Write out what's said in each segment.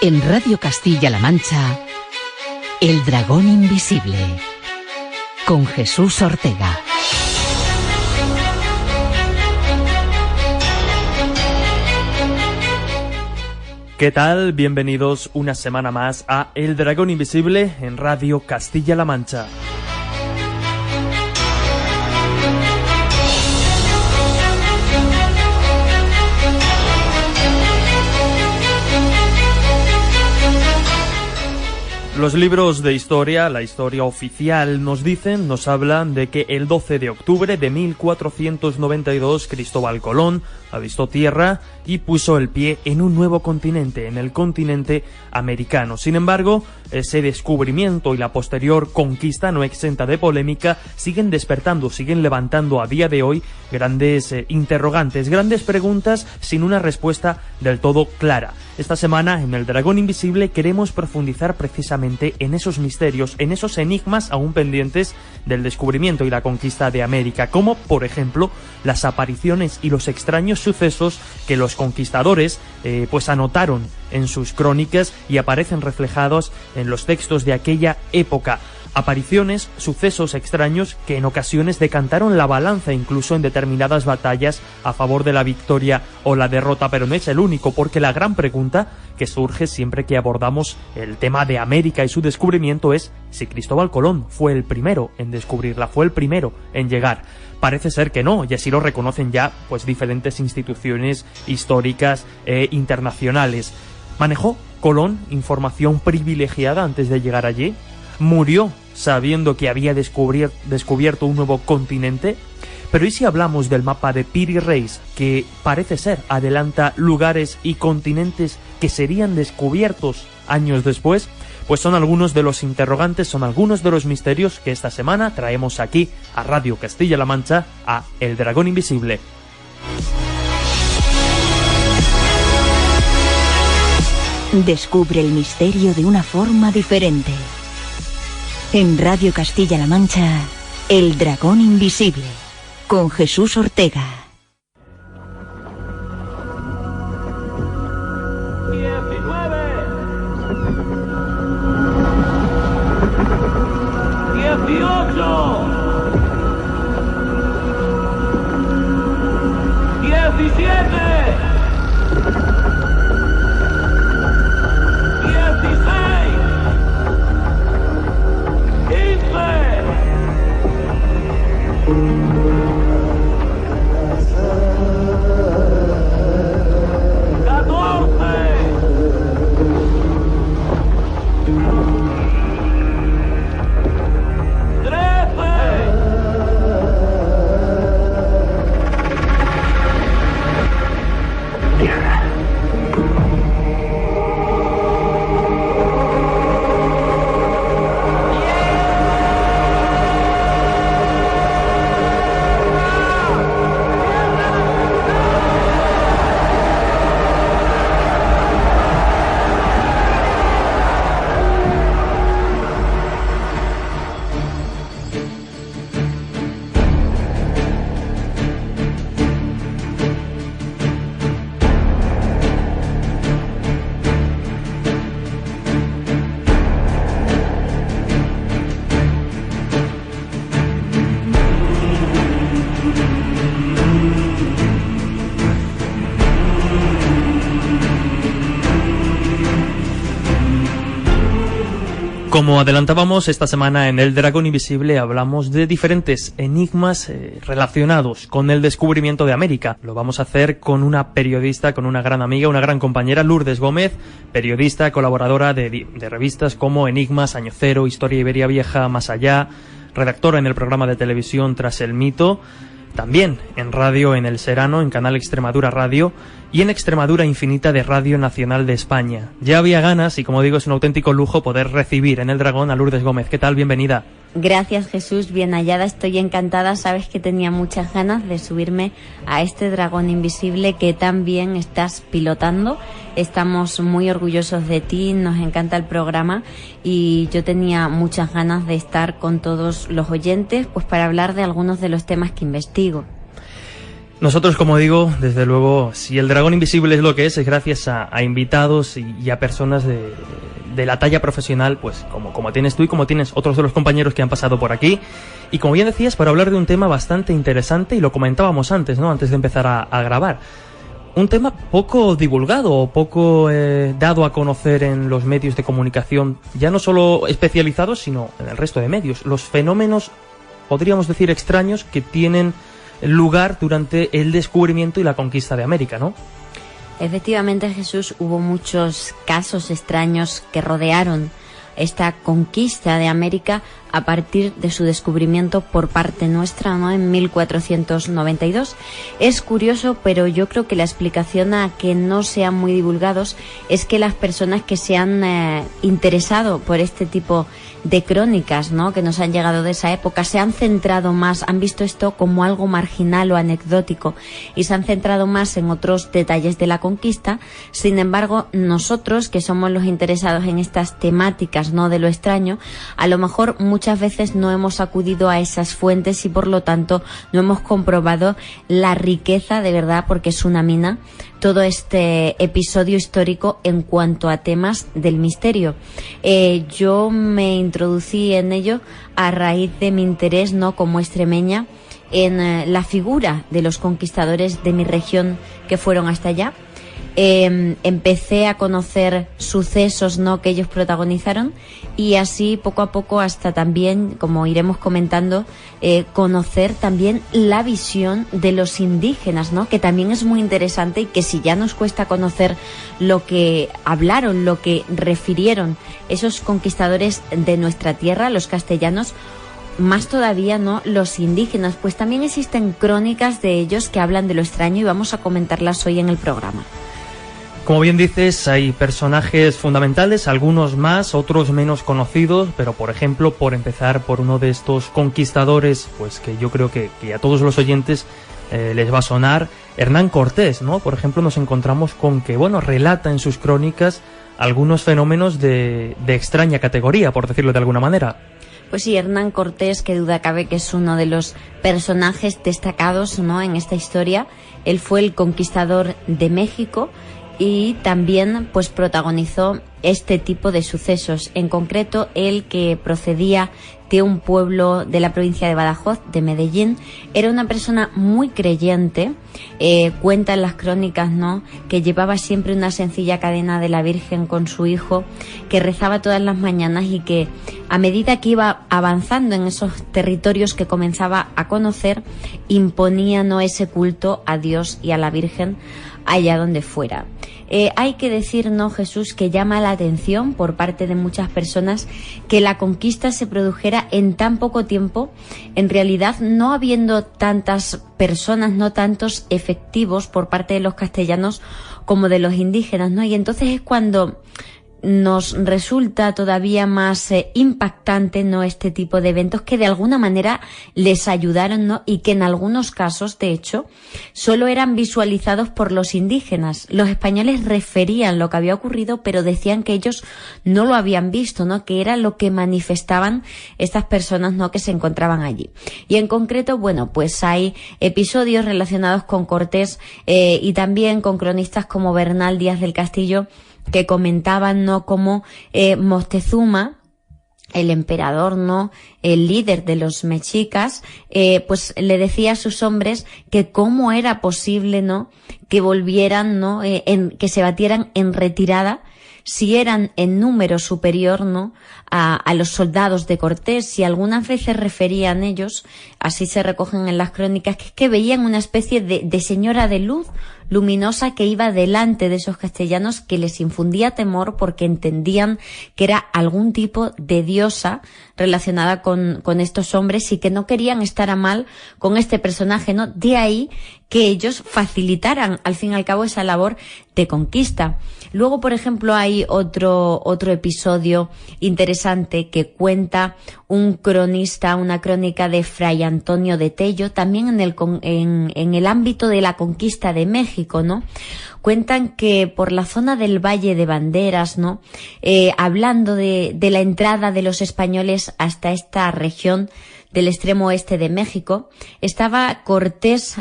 En Radio Castilla-La Mancha, El Dragón Invisible, con Jesús Ortega. ¿Qué tal? Bienvenidos una semana más a El Dragón Invisible en Radio Castilla-La Mancha. Los libros de historia, la historia oficial, nos hablan de que el 12 de octubre de 1492 Cristóbal Colón avistó tierra y puso el pie en un nuevo continente, en el continente americano. Sin embargo, ese descubrimiento y la posterior conquista, no exenta de polémica, siguen despertando, siguen levantando a día de hoy grandes interrogantes, grandes preguntas sin una respuesta del todo clara. Esta semana, en El Dragón Invisible, queremos profundizar precisamente en esos misterios, en esos enigmas aún pendientes del descubrimiento y la conquista de América, como, por ejemplo, las apariciones y los extraños sucesos que los conquistadores anotaron en sus crónicas y aparecen reflejados en los textos de aquella época. Apariciones, sucesos extraños que en ocasiones decantaron la balanza incluso en determinadas batallas a favor de la victoria o la derrota, pero no es el único, porque la gran pregunta que surge siempre que abordamos el tema de América y su descubrimiento es si Cristóbal Colón fue el primero en descubrirla, fue el primero en llegar. Parece ser que no, y así lo reconocen ya diferentes instituciones históricas e internacionales. ¿Manejó Colón información privilegiada antes de llegar allí? ¿Murió sabiendo que había descubierto un nuevo continente? Pero ¿y si hablamos del mapa de Piri Reis, que parece ser adelanta lugares y continentes que serían descubiertos años después? Pues son algunos de los interrogantes, son algunos de los misterios que esta semana traemos aquí a Radio Castilla-La Mancha, a El Dragón Invisible. Descubre el misterio de una forma diferente. En Radio Castilla-La Mancha, El Dragón Invisible, con Jesús Ortega. 19, 18, 17, Como adelantábamos, esta semana en El Dragón Invisible hablamos de diferentes enigmas relacionados con el descubrimiento de América. Lo vamos a hacer con una periodista, con una gran amiga, una gran compañera, Lourdes Gómez, periodista, colaboradora de revistas como Enigmas, Año Cero, Historia Iberia Vieja, Más Allá, redactora en el programa de televisión Tras el Mito, también en radio en El Serano, en Canal Extremadura Radio, y en Extremadura Infinita de Radio Nacional de España. Ya había ganas, y como digo, es un auténtico lujo poder recibir en El Dragón a Lourdes Gómez. ¿Qué tal? Bienvenida. Gracias, Jesús, bien hallada, estoy encantada. Sabes que tenía muchas ganas de subirme a este Dragón Invisible que tan bien estás pilotando. Estamos muy orgullosos de ti, nos encanta el programa y yo tenía muchas ganas de estar con todos los oyentes pues para hablar de algunos de los temas que investigo. Nosotros, como digo, desde luego, si el Dragón Invisible es lo que es gracias a invitados y a personas de la talla profesional, pues como tienes tú y como tienes otros de los compañeros que han pasado por aquí. Y como bien decías, para hablar de un tema bastante interesante, y lo comentábamos antes, ¿no? Antes de empezar a grabar. Un tema poco divulgado o poco dado a conocer en los medios de comunicación, ya no solo especializados, sino en el resto de medios. Los fenómenos, podríamos decir, extraños que tienen lugar durante el descubrimiento y la conquista de América, ¿no? Efectivamente, Jesús, hubo muchos casos extraños que rodearon esta conquista de América a partir de su descubrimiento por parte nuestra, ¿no? En 1492. Es curioso, pero yo creo que la explicación a que no sean muy divulgados es que las personas que se han interesado por este tipo de crónicas, ¿no?, que nos han llegado de esa época, se han centrado más, han visto esto como algo marginal o anecdótico y se han centrado más en otros detalles de la conquista. Sin embargo, nosotros, que somos los interesados en estas temáticas, ¿no?, de lo extraño, a lo mejor muchas veces no hemos acudido a esas fuentes y por lo tanto no hemos comprobado la riqueza de verdad, porque es una mina, todo este episodio histórico en cuanto a temas del misterio. Yo me introducí en ello a raíz de mi interés, ¿no?, como extremeña, en la figura de los conquistadores de mi región que fueron hasta allá. Empecé a conocer sucesos, ¿no?, que ellos protagonizaron, y así poco a poco hasta también, como iremos comentando, conocer también la visión de los indígenas, ¿no?, que también es muy interesante y que si ya nos cuesta conocer lo que hablaron, lo que refirieron esos conquistadores de nuestra tierra, los castellanos, más todavía, ¿no?, los indígenas, pues también existen crónicas de ellos que hablan de lo extraño y vamos a comentarlas hoy en el programa. Como bien dices, hay personajes fundamentales, algunos más, otros menos conocidos, pero por ejemplo, por empezar por uno de estos conquistadores, pues que yo creo que a todos los oyentes les va a sonar, Hernán Cortés, ¿no? Por ejemplo, nos encontramos con que, bueno, relata en sus crónicas algunos fenómenos de extraña categoría, por decirlo de alguna manera. Pues sí, Hernán Cortés, que duda cabe que es uno de los personajes destacados, ¿no?, en esta historia. Él fue el conquistador de México y también pues protagonizó este tipo de sucesos. En concreto, él, que procedía de un pueblo de la provincia de Badajoz, de Medellín, era una persona muy creyente. Cuenta en las crónicas, ¿no?, que llevaba siempre una sencilla cadena de la Virgen con su hijo, que rezaba todas las mañanas y que a medida que iba avanzando en esos territorios que comenzaba a conocer, imponía, ¿no?, ese culto a Dios y a la Virgen allá donde fuera. Hay que decir, ¿no, Jesús?, que llama la atención por parte de muchas personas que la conquista se produjera en tan poco tiempo, en realidad no habiendo tantas personas, no tantos efectivos por parte de los castellanos como de los indígenas, ¿no? Y entonces es cuando nos resulta todavía más impactante, ¿no?, este tipo de eventos que de alguna manera les ayudaron, ¿no?, y que en algunos casos, de hecho, solo eran visualizados por los indígenas. Los españoles referían lo que había ocurrido, pero decían que ellos no lo habían visto, ¿no?, que era lo que manifestaban estas personas, ¿no?, que se encontraban allí. Y en concreto, bueno, pues hay episodios relacionados con Cortés y también con cronistas como Bernal Díaz del Castillo, que comentaban, ¿no?, cómo Moctezuma, el emperador, ¿no?, el líder de los mexicas, pues le decía a sus hombres que cómo era posible, ¿no?, que volvieran, ¿no?, que se batieran en retirada si eran en número superior, ¿no?, a los soldados de Cortés. Y algunas veces referían ellos, así se recogen en las crónicas, que veían una especie de señora de luz luminosa que iba delante de esos castellanos, que les infundía temor porque entendían que era algún tipo de diosa relacionada con estos hombres y que no querían estar a mal con este personaje, ¿no? De ahí que ellos facilitaran al fin y al cabo esa labor de conquista. Luego, por ejemplo, hay otro episodio interesante que cuenta un cronista, una crónica de Fray Antonio de Tello, también en el ámbito de la conquista de México. México, ¿no? Cuentan que por la zona del Valle de Banderas, ¿no? Hablando de la entrada de los españoles hasta esta región del extremo oeste de México, estaba Cortés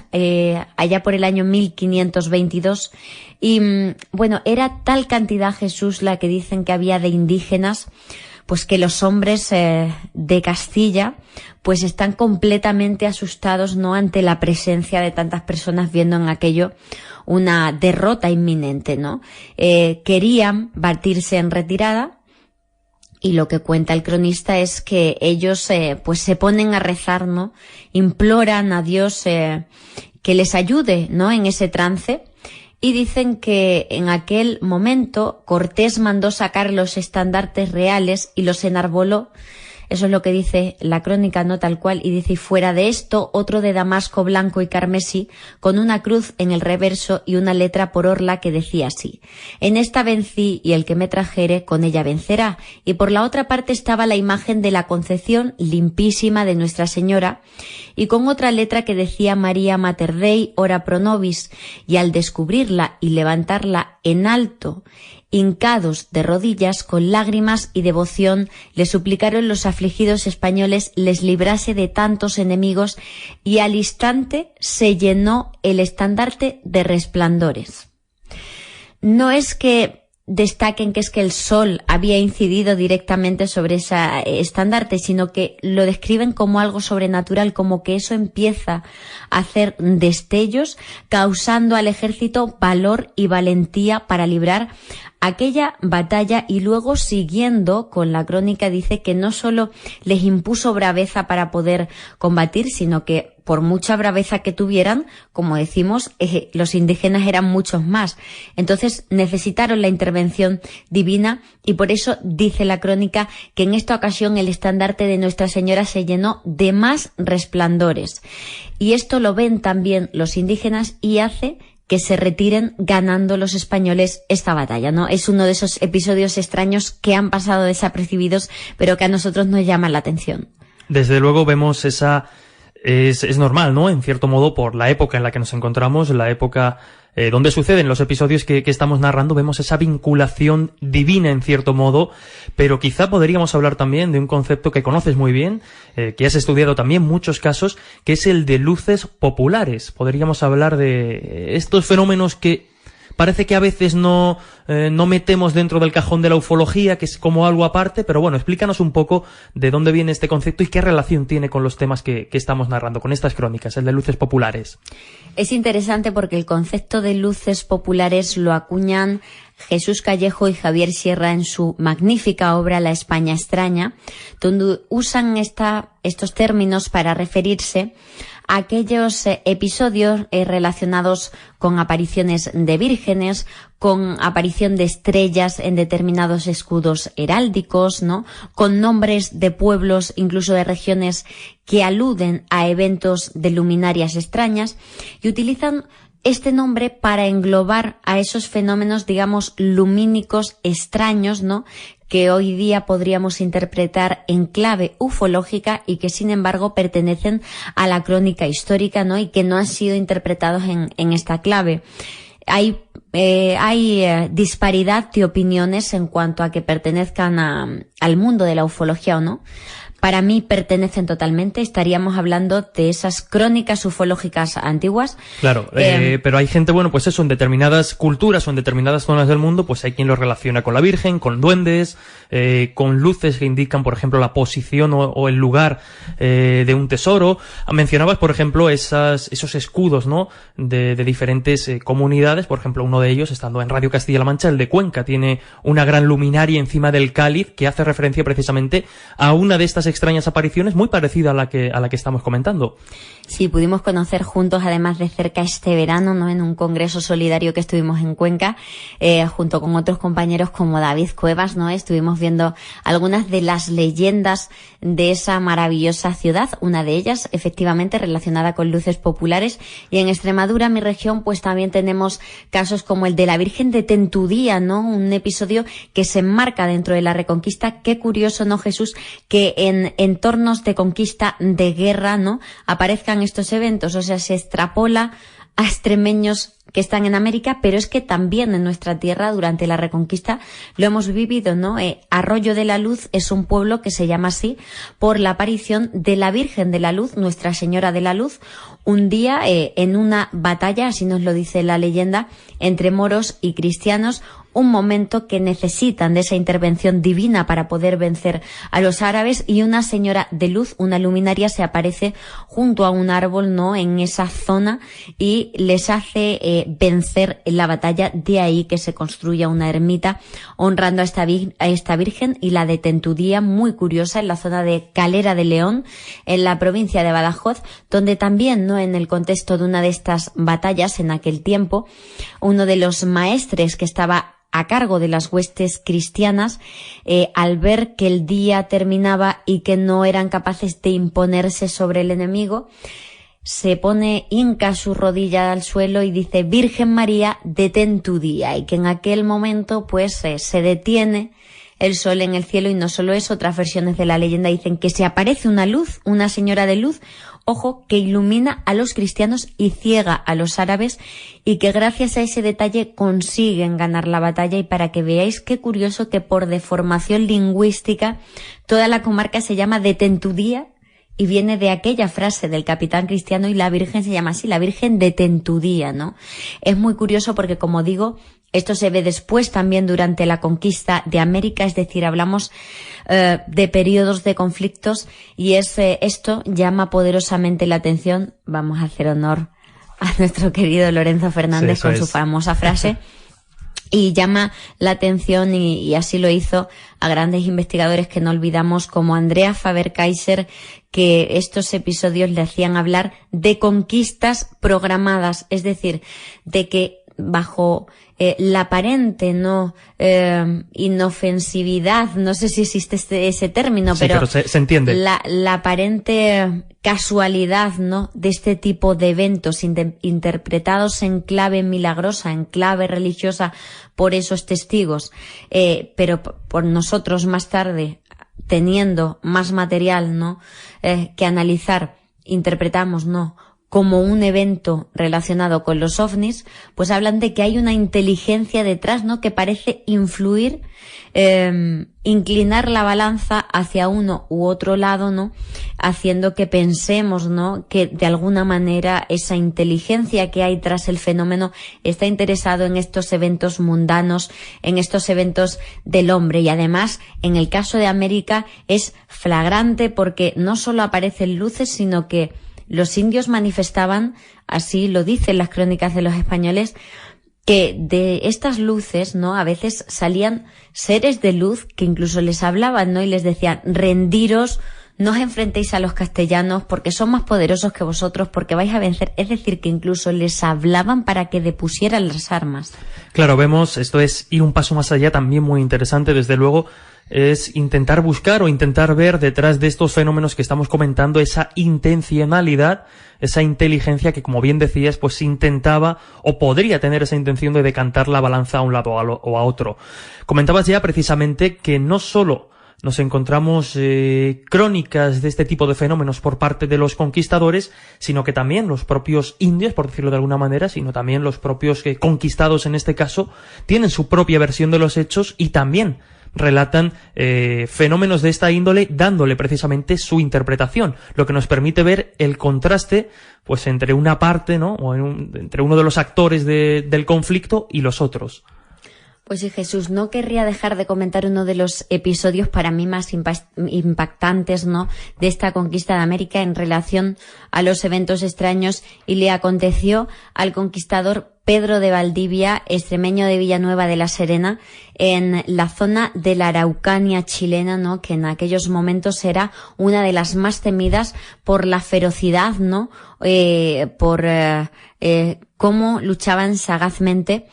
allá por el año 1522 y bueno, era tal cantidad, Jesús, la que dicen que había de indígenas, pues que los hombres de Castilla pues están completamente asustados, ¿no?, ante la presencia de tantas personas, viendo en aquello una derrota inminente, ¿no? Querían batirse en retirada. Y lo que cuenta el cronista es que ellos pues se ponen a rezar, ¿no? Imploran a Dios que les ayude, ¿no?, en ese trance. Y dicen que en aquel momento Cortés mandó sacar los estandartes reales y los enarboló. Eso es lo que dice la crónica, no tal cual, y dice, y fuera de esto, otro de damasco blanco y carmesí, con una cruz en el reverso y una letra por orla que decía así: en esta vencí, y el que me trajere, con ella vencerá. Y por la otra parte estaba la imagen de la Concepción limpísima de Nuestra Señora, y con otra letra que decía María Mater Dei, ora pro nobis, y al descubrirla y levantarla en alto, hincados de rodillas, con lágrimas y devoción, le suplicaron los afligidos españoles les librase de tantos enemigos, y al instante se llenó el estandarte de resplandores. No es que destaquen que es que el sol había incidido directamente sobre ese estandarte, sino que lo describen como algo sobrenatural, como que eso empieza a hacer destellos, causando al ejército valor y valentía para librar aquella batalla. Y luego, siguiendo con la crónica, dice que no solo les impuso braveza para poder combatir, sino que por mucha braveza que tuvieran, como decimos, los indígenas eran muchos más. Entonces necesitaron la intervención divina, y por eso dice la crónica que en esta ocasión el estandarte de Nuestra Señora se llenó de más resplandores. Y esto lo ven también los indígenas y hace que se retiren ganando los españoles esta batalla, ¿no? Es uno de esos episodios extraños que han pasado desapercibidos, pero que a nosotros nos llaman la atención. Desde luego vemos esa... Es normal, ¿no?, en cierto modo, por la época en la que nos encontramos, la época donde suceden los episodios que estamos narrando, vemos esa vinculación divina, en cierto modo, pero quizá podríamos hablar también de un concepto que conoces muy bien, que has estudiado también muchos casos, que es el de luces populares. Podríamos hablar de estos fenómenos que parece que a veces no metemos dentro del cajón de la ufología, que es como algo aparte, pero bueno, explícanos un poco de dónde viene este concepto y qué relación tiene con los temas que estamos narrando, con estas crónicas, el de luces populares. Es interesante porque el concepto de luces populares lo acuñan Jesús Callejo y Javier Sierra en su magnífica obra La España extraña, donde usan estos términos para referirse a aquellos episodios relacionados con apariciones de vírgenes, con aparición de estrellas en determinados escudos heráldicos, ¿no?, con nombres de pueblos, incluso de regiones, que aluden a eventos de luminarias extrañas, y utilizan este nombre para englobar a esos fenómenos, digamos, lumínicos extraños, ¿no?, que hoy día podríamos interpretar en clave ufológica y que sin embargo pertenecen a la crónica histórica, ¿no?, y que no han sido interpretados en esta clave. Hay disparidad de opiniones en cuanto a que pertenezcan al mundo de la ufología o no. Para mí pertenecen totalmente. Estaríamos hablando de esas crónicas ufológicas antiguas. Claro, pero hay gente, bueno, pues eso, en determinadas culturas o en determinadas zonas del mundo, pues hay quien lo relaciona con la Virgen, con duendes, con luces que indican, por ejemplo, la posición o el lugar de un tesoro. Mencionabas, por ejemplo, esos escudos, ¿no?, de diferentes comunidades. Por ejemplo, uno de ellos, estando en Radio Castilla-La Mancha, el de Cuenca, tiene una gran luminaria encima del cáliz que hace referencia precisamente a una de estas extrañas apariciones, muy parecida a la que estamos comentando. Sí, pudimos conocer juntos, además de cerca, este verano, ¿no?, en un congreso solidario que estuvimos en Cuenca, junto con otros compañeros como David Cuevas, ¿no? Estuvimos viendo algunas de las leyendas de esa maravillosa ciudad, una de ellas efectivamente relacionada con luces populares. Y en Extremadura, mi región, pues también tenemos casos como el de la Virgen de Tentudía, ¿no?, un episodio que se enmarca dentro de la Reconquista. Qué curioso, ¿no, Jesús?, que en entornos de conquista, de guerra, ¿no?, aparezcan estos eventos. O sea, se extrapola a extremeños que están en América, pero es que también en nuestra tierra durante la Reconquista lo hemos vivido, ¿no? Arroyo de la Luz es un pueblo que se llama así por la aparición de la Virgen de la Luz, Nuestra Señora de la Luz, un día en una batalla, así nos lo dice la leyenda, entre moros y cristianos, un momento que necesitan de esa intervención divina para poder vencer a los árabes, y una señora de luz, una luminaria, se aparece junto a un árbol, ¿no?, en esa zona y les hace vencer en la batalla. De ahí que se construya una ermita honrando a esta Virgen, y la de Tentudía, muy curiosa, en la zona de Calera de León, en la provincia de Badajoz, donde también, ¿no?, en el contexto de una de estas batallas en aquel tiempo, uno de los maestres que estaba a cargo de las huestes cristianas, al ver que el día terminaba y que no eran capaces de imponerse sobre el enemigo, se pone, hinca su rodilla al suelo y dice: Virgen María, detén tu día. Y que en aquel momento pues se detiene el sol en el cielo, y no solo eso, otras versiones de la leyenda dicen que se aparece una luz, una señora de luz, ojo, que ilumina a los cristianos y ciega a los árabes, y que gracias a ese detalle consiguen ganar la batalla. Y para que veáis qué curioso que por deformación lingüística toda la comarca se llama de Tentudía, y viene de aquella frase del capitán cristiano, y la Virgen se llama así, la Virgen de Tentudía, ¿no? Es muy curioso porque, como digo, esto se ve después también durante la conquista de América, es decir, hablamos de periodos de conflictos, y esto llama poderosamente la atención. Vamos a hacer honor a nuestro querido Lorenzo Fernández con su famosa frase. Y llama la atención, y así lo hizo, a grandes investigadores que no olvidamos, como Andrea Faber-Kaiser, que estos episodios le hacían hablar de conquistas programadas, es decir, de que bajo la aparente inofensividad, no sé si existe ese término, sí, pero se entiende. La aparente casualidad, ¿no?, de este tipo de eventos interpretados en clave milagrosa, en clave religiosa por esos testigos, pero por nosotros más tarde, teniendo más material, ¿no?, que analizar, interpretamos, ¿no?, como un evento relacionado con los ovnis, pues hablan de que hay una inteligencia detrás, ¿no?, que parece influir, inclinar la balanza hacia uno u otro lado, ¿no?, haciendo que pensemos, ¿no?, que de alguna manera esa inteligencia que hay tras el fenómeno está interesado en estos eventos mundanos, en estos eventos del hombre. Y además, en el caso de América es flagrante porque no solo aparecen luces, sino que los indios manifestaban, así lo dicen las crónicas de los españoles, que de estas luces, ¿no?, a veces salían seres de luz que incluso les hablaban, ¿no?, y les decían: rendiros, no os enfrentéis a los castellanos porque son más poderosos que vosotros, porque vais a vencer. Es decir, que incluso les hablaban para que depusieran las armas. Claro, vemos, esto es ir un paso más allá, también muy interesante, desde luego, es intentar buscar o intentar ver detrás de estos fenómenos que estamos comentando esa intencionalidad, esa inteligencia que, como bien decías, pues intentaba o podría tener esa intención de decantar la balanza a un lado o a otro. Comentabas ya precisamente que no solo nos encontramos crónicas de este tipo de fenómenos por parte de los conquistadores, sino que también los propios indios, por decirlo de alguna manera, sino también los propios conquistados en este caso, tienen su propia versión de los hechos y también relatan fenómenos de esta índole, dándole precisamente su interpretación, lo que nos permite ver el contraste pues entre una parte, ¿no?, o entre uno de los actores del conflicto y los otros. Pues sí, Jesús, no querría dejar de comentar uno de los episodios para mí más impactantes, ¿no?, de esta conquista de América en relación a los eventos extraños, y le aconteció al conquistador Pedro de Valdivia, extremeño de Villanueva de la Serena, en la zona de la Araucanía chilena, ¿no?, que en aquellos momentos era una de las más temidas por la ferocidad, ¿no?, por cómo luchaban sagazmente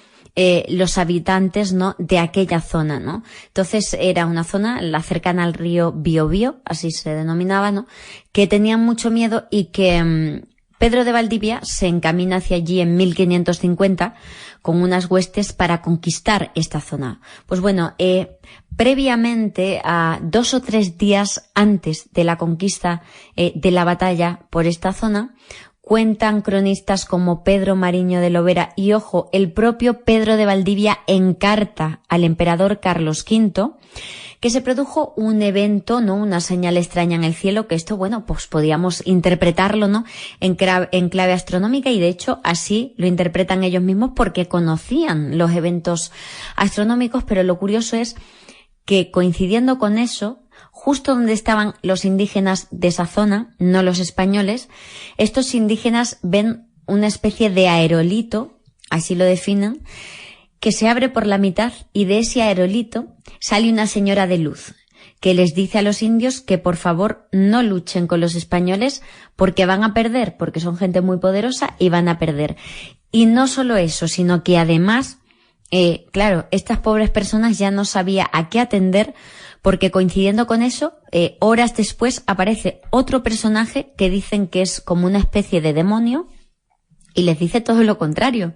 los habitantes, ¿no?, de aquella zona, ¿no? Entonces era una zona, la cercana al río Biobío, así se denominaba, ¿no?, que tenían mucho miedo, y que Pedro de Valdivia se encamina hacia allí en 1550 con unas huestes para conquistar esta zona. Pues bueno, previamente, a 2 o 3 días antes de la conquista de la batalla por esta zona, cuentan cronistas como Pedro Mariño de Lovera y, ojo, el propio Pedro de Valdivia en carta al emperador Carlos V, que se produjo un evento, ¿no? Una señal extraña en el cielo, que esto, bueno, pues podíamos interpretarlo, ¿no? En clave astronómica, y de hecho así lo interpretan ellos mismos porque conocían los eventos astronómicos, pero lo curioso es que, coincidiendo con eso, justo donde estaban los indígenas de esa zona, no los españoles, estos indígenas ven una especie de aerolito, así lo definen, que se abre por la mitad, y de ese aerolito sale una señora de luz que les dice a los indios que por favor no luchen con los españoles porque van a perder, porque son gente muy poderosa y van a perder. Y no solo eso, sino que además, claro, estas pobres personas ya no sabían a qué atender, porque coincidiendo con eso, horas después aparece otro personaje que dicen que es como una especie de demonio y les dice todo lo contrario,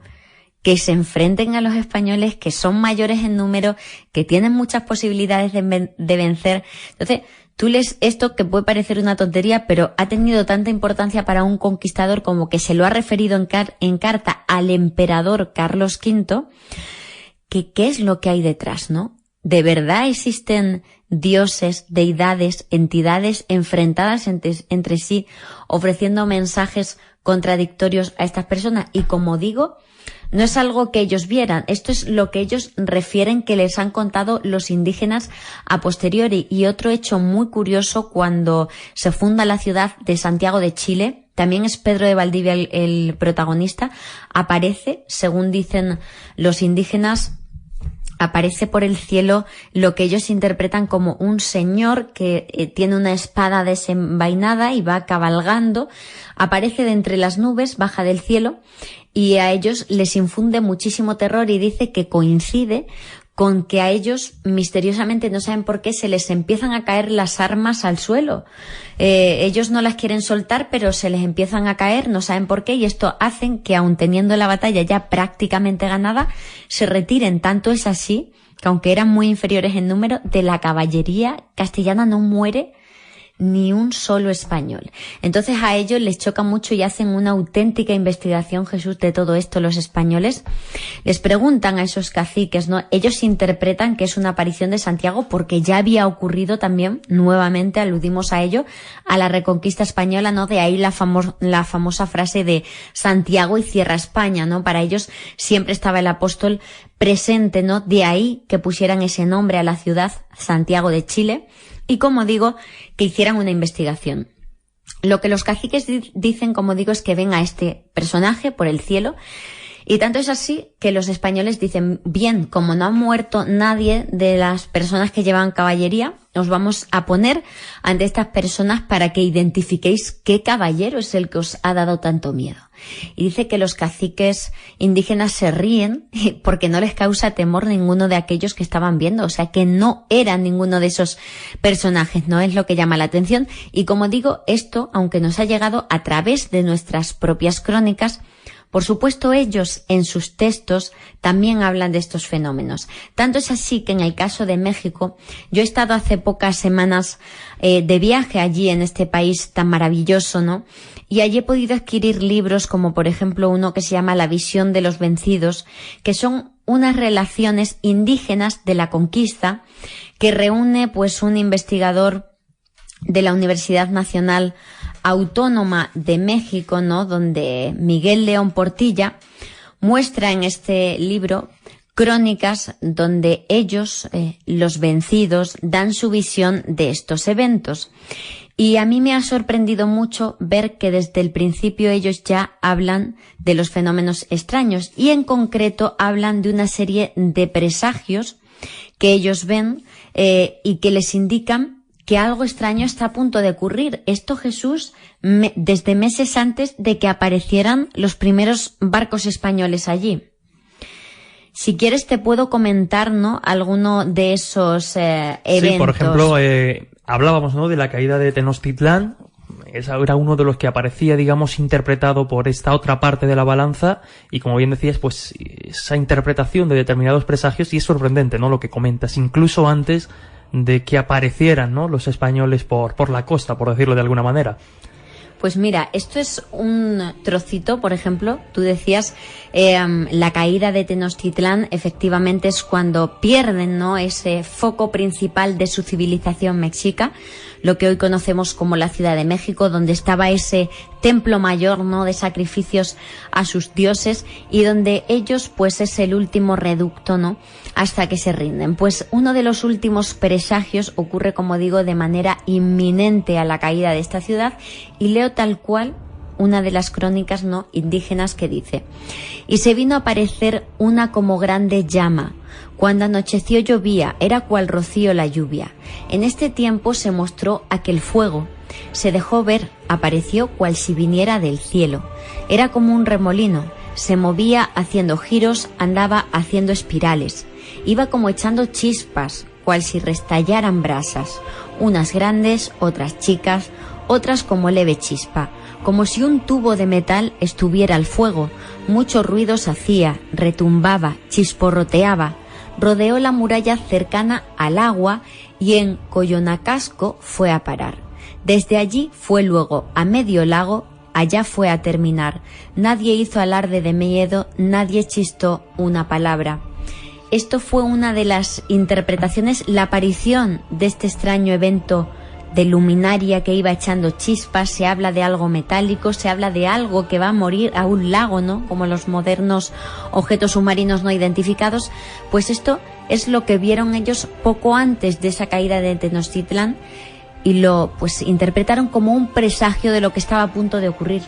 que se enfrenten a los españoles, que son mayores en número, que tienen muchas posibilidades de vencer. Entonces, tú lees esto, que puede parecer una tontería, pero ha tenido tanta importancia para un conquistador como que se lo ha referido en carta al emperador Carlos V, que qué es lo que hay detrás, ¿no? ¿De verdad existen dioses, deidades, entidades enfrentadas entre sí, ofreciendo mensajes contradictorios a estas personas? Y como digo, no es algo que ellos vieran, esto es lo que ellos refieren que les han contado los indígenas a posteriori. Y otro hecho muy curioso, cuando se funda la ciudad de Santiago de Chile, también es Pedro de Valdivia el protagonista, aparece, según dicen los indígenas, aparece por el cielo lo que ellos interpretan como un señor que tiene una espada desenvainada y va cabalgando, aparece de entre las nubes, baja del cielo, y a ellos les infunde muchísimo terror, y dice que coincide con que a ellos misteriosamente, no saben por qué, se les empiezan a caer las armas al suelo. Ellos no las quieren soltar, pero se les empiezan a caer, no saben por qué, y esto hacen que, aun teniendo la batalla ya prácticamente ganada, se retiren. Tanto es así que, aunque eran muy inferiores en número, de la caballería castellana no muere ni un solo español. Entonces a ellos les choca mucho y hacen una auténtica investigación, Jesús, de todo esto los españoles. Les preguntan a esos caciques, ¿no? Ellos interpretan que es una aparición de Santiago porque ya había ocurrido también, nuevamente aludimos a ello, a la reconquista española, ¿no? De ahí la famosa frase de Santiago y cierra España, ¿no? Para ellos siempre estaba el apóstol presente, ¿no? De ahí que pusieran ese nombre a la ciudad, Santiago de Chile. Y, como digo, que hicieran una investigación. Lo que los caciques dicen, como digo, es que ven a este personaje por el cielo, y tanto es así que los españoles dicen, bien, como no ha muerto nadie de las personas que llevan caballería, os vamos a poner ante estas personas para que identifiquéis qué caballero es el que os ha dado tanto miedo. Y dice que los caciques indígenas se ríen porque no les causa temor ninguno de aquellos que estaban viendo, o sea que no era ninguno de esos personajes, no es lo que llama la atención. Y, como digo, esto, aunque nos ha llegado a través de nuestras propias crónicas, por supuesto, ellos en sus textos también hablan de estos fenómenos. Tanto es así que en el caso de México, yo he estado hace pocas semanas de viaje allí en este país tan maravilloso, ¿no? Y allí he podido adquirir libros como, por ejemplo, uno que se llama La visión de los vencidos, que son unas relaciones indígenas de la conquista que reúne pues un investigador de la Universidad Nacional Autónoma de México, ¿no? Donde Miguel León Portilla muestra en este libro crónicas donde ellos, los vencidos, dan su visión de estos eventos. Y a mí me ha sorprendido mucho ver que desde el principio ellos ya hablan de los fenómenos extraños, y en concreto hablan de una serie de presagios que ellos ven y que les indican que algo extraño está a punto de ocurrir. Esto, Jesús, desde meses antes de que aparecieran los primeros barcos españoles allí. Si quieres te puedo comentar, ¿no?, alguno de esos eventos. Sí, por ejemplo, hablábamos, ¿no?, de la caída de Tenochtitlán. Ese era uno de los que aparecía, digamos, interpretado por esta otra parte de la balanza, y como bien decías, pues esa interpretación de determinados presagios, y es sorprendente, ¿no?, lo que comentas, incluso antes de que aparecieran, ¿no?, los españoles por la costa, por decirlo de alguna manera. Pues mira, esto es un trocito, por ejemplo, tú decías, la caída de Tenochtitlán efectivamente es cuando pierden, ¿no?, ese foco principal de su civilización mexica, lo que hoy conocemos como la Ciudad de México, donde estaba ese templo mayor, ¿no?, de sacrificios a sus dioses, y donde ellos, pues, es el último reducto, ¿no?, hasta que se rinden. Pues uno de los últimos presagios ocurre, como digo, de manera inminente a la caída de esta ciudad, y leo tal cual una de las crónicas, ¿no?, indígenas, que dice: y se vino a aparecer una como grande llama. Cuando anocheció llovía, era cual rocío la lluvia. En este tiempo se mostró aquel fuego. Se dejó ver, apareció cual si viniera del cielo. Era como un remolino, se movía haciendo giros, andaba haciendo espirales. Iba como echando chispas, cual si restallaran brasas, unas grandes, otras chicas, otras como leve chispa, como si un tubo de metal estuviera al fuego. Muchos ruidos hacía, retumbaba, chisporroteaba. Rodeó la muralla cercana al agua y en Coyonacasco fue a parar. Desde allí fue luego a medio lago, allá fue a terminar. Nadie hizo alarde de miedo, nadie chistó una palabra. Esto fue una de las interpretaciones, la aparición de este extraño evento de luminaria que iba echando chispas. Se habla de algo metálico, se habla de algo que va a morir a un lago, ¿no?, como los modernos objetos submarinos no identificados. Pues esto es lo que vieron ellos poco antes de esa caída de Tenochtitlán y lo, pues, interpretaron como un presagio de lo que estaba a punto de ocurrir.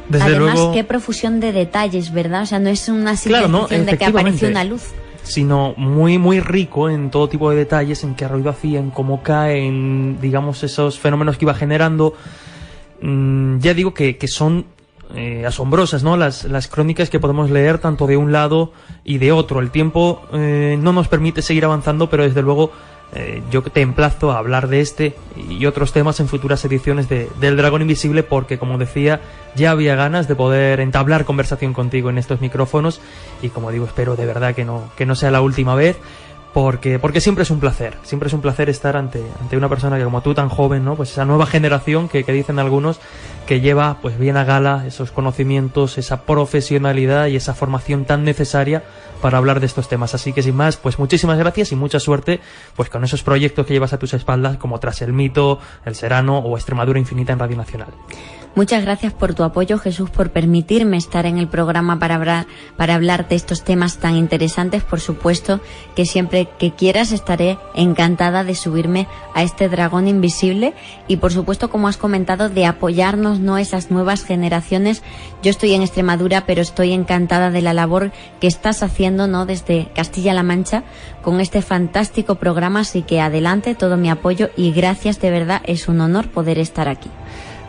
Desde Además, luego, qué profusión de detalles, ¿verdad? O sea, no es una simple cuestión de que apareció una luz, sino muy muy rico en todo tipo de detalles, en qué ruido hacía, en cómo cae, en, digamos, esos fenómenos que iba generando. Ya digo que son asombrosas, ¿no?, las crónicas que podemos leer tanto de un lado y de otro. El tiempo no nos permite seguir avanzando, pero desde luego yo te emplazo a hablar de este y otros temas en futuras ediciones del Dragón Invisible, porque, como decía, ya había ganas de poder entablar conversación contigo en estos micrófonos, y, como digo, espero de verdad que no sea la última vez, porque siempre es un placer estar ante una persona que, como tú, tan joven, ¿no?, pues esa nueva generación que dicen algunos que lleva, pues, bien a gala esos conocimientos, esa profesionalidad y esa formación tan necesaria para hablar de estos temas. Así que, sin más, pues muchísimas gracias y mucha suerte, pues, con esos proyectos que llevas a tus espaldas, como Tras el Mito, El Serano o Extremadura Infinita en Radio Nacional. Muchas gracias por tu apoyo, Jesús, por permitirme estar en el programa para hablar de estos temas tan interesantes. Por supuesto que siempre que quieras estaré encantada de subirme a este Dragón Invisible y, por supuesto, como has comentado, de apoyarnos, ¿no?, esas nuevas generaciones. Yo estoy en Extremadura, pero estoy encantada de la labor que estás haciendo, ¿no?, desde Castilla-La Mancha con este fantástico programa. Así que adelante, todo mi apoyo y gracias, de verdad, es un honor poder estar aquí.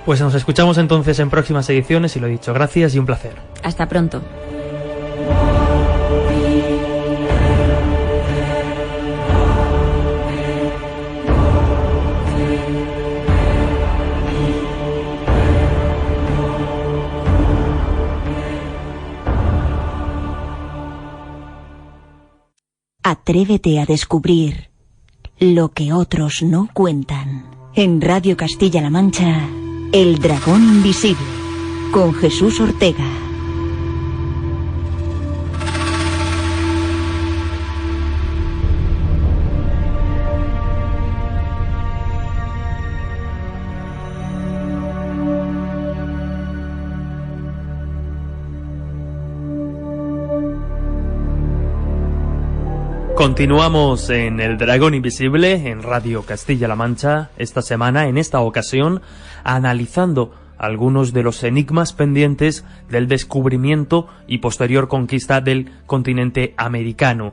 Pues nos escuchamos entonces en próximas ediciones, y lo dicho, gracias y un placer. Hasta pronto. Atrévete a descubrir lo que otros no cuentan. En Radio Castilla-La Mancha, El Dragón Invisible, con Jesús Ortega. Continuamos en El Dragón Invisible, en Radio Castilla-La Mancha, esta semana, en esta ocasión, analizando algunos de los enigmas pendientes del descubrimiento y posterior conquista del continente americano.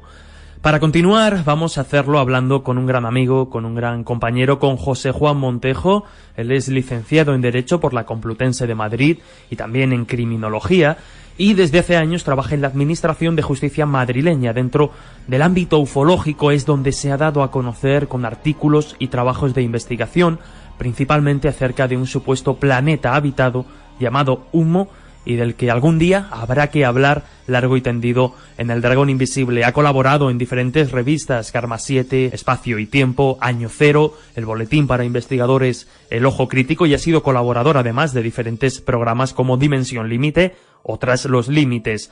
Para continuar, vamos a hacerlo hablando con un gran amigo, con un gran compañero, con José Juan Montejo. Él es licenciado en Derecho por la Complutense de Madrid y también en Criminología, y desde hace años trabaja en la Administración de Justicia madrileña. Dentro del ámbito ufológico es donde se ha dado a conocer con artículos y trabajos de investigación, principalmente acerca de un supuesto planeta habitado llamado Humo, y del que algún día habrá que hablar largo y tendido en El Dragón Invisible. Ha colaborado en diferentes revistas, Karma 7, Espacio y Tiempo, Año Cero, el Boletín para Investigadores El Ojo Crítico, y ha sido colaborador además de diferentes programas como Dimensión Límite o Tras los Límites.